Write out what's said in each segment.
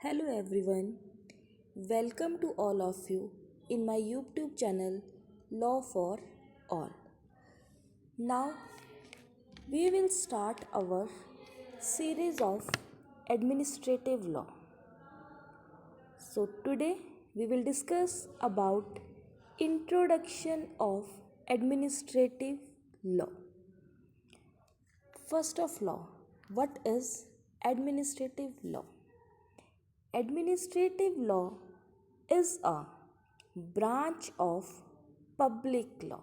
Hello everyone, welcome to all of you in my YouTube channel Law for All. Now we will start our series of administrative law. So today we will discuss about introduction of administrative law. First of all, what is administrative law? Administrative law is a branch of public law.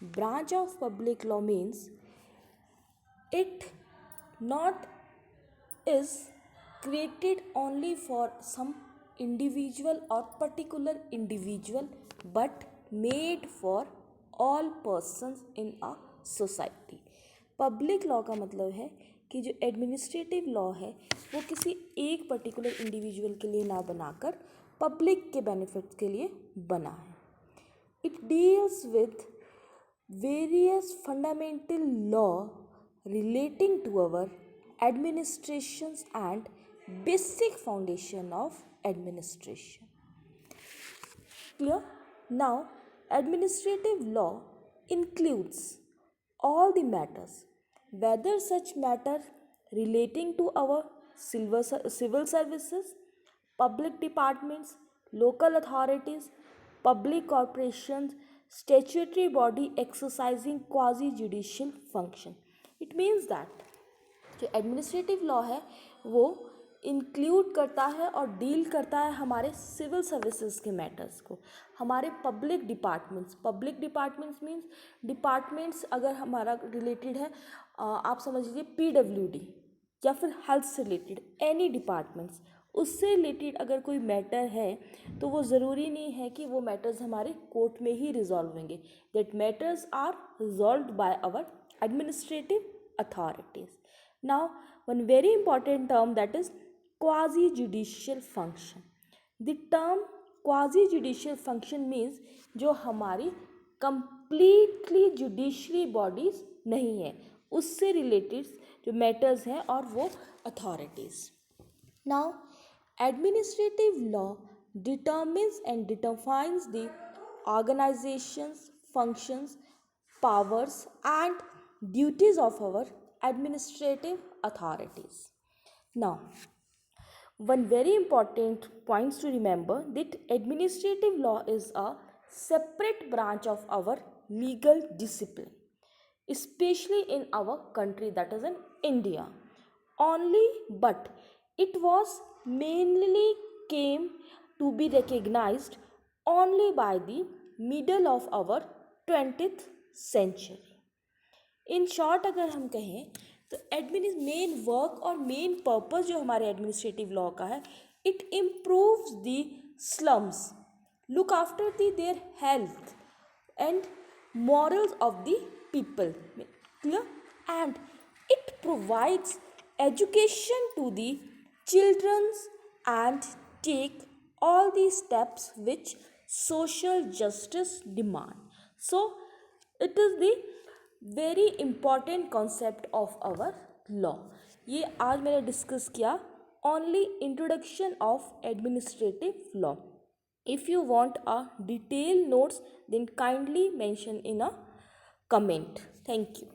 Branch of public law means it not is created only for some individual or particular individual but made for all persons in a society. Public law का मतलब है कि जो administrative law है वो किसी एक particular individual के लिए ना बनाकर पब्लिक के बेनिफिट्स के लिए बना है. It deals with various fundamental law relating to our administrations and basic foundation of administration. Clear? Now, administrative law includes all the matters, whether such matter relating to our civil services, public departments, local authorities, public corporations, statutory body exercising quasi-judicial function. It means that जो administrative law है वो include करता है और deal करता है हमारे civil services के मैटर्स को, हमारे पब्लिक डिपार्टमेंट्स मीन्स डिपार्टमेंट्स अगर हमारा रिलेटेड है आप समझ लीजिए PWD या फिर हेल्थ से रिलेटेड एनी डिपार्टमेंट्स, उससे रिलेटेड अगर कोई मैटर है तो वो ज़रूरी नहीं है कि वो मैटर्स हमारे कोर्ट में ही रिजॉल्व होंगे. That matters are resolved by our administrative authorities. Now, one very important term, that is quasi-judicial function. The term quasi-judicial function means जो हमारी completely judiciary bodies नहीं है, उससे related जो matters हैं और वो authorities. Now, administrative law determines and defines the organizations, functions, powers and duties of our administrative authorities. Now, one very important point to remember that administrative law is a separate branch of our legal discipline, especially in our country, that is in India. Only but it was mainly came to be recognized only by the middle of our 20th century. In short अगर हम कहें तो main work और main purpose जो हमारे administrative law का है, it improves the slums, look after the their health and morals of the people, clear, and it provides education to the childrens and take all the steps which social justice demand. So it is the very important concept of our law. ये आज मैंने discuss किया only introduction of administrative law. If you want a detailed notes then kindly mention in a comment. Thank you.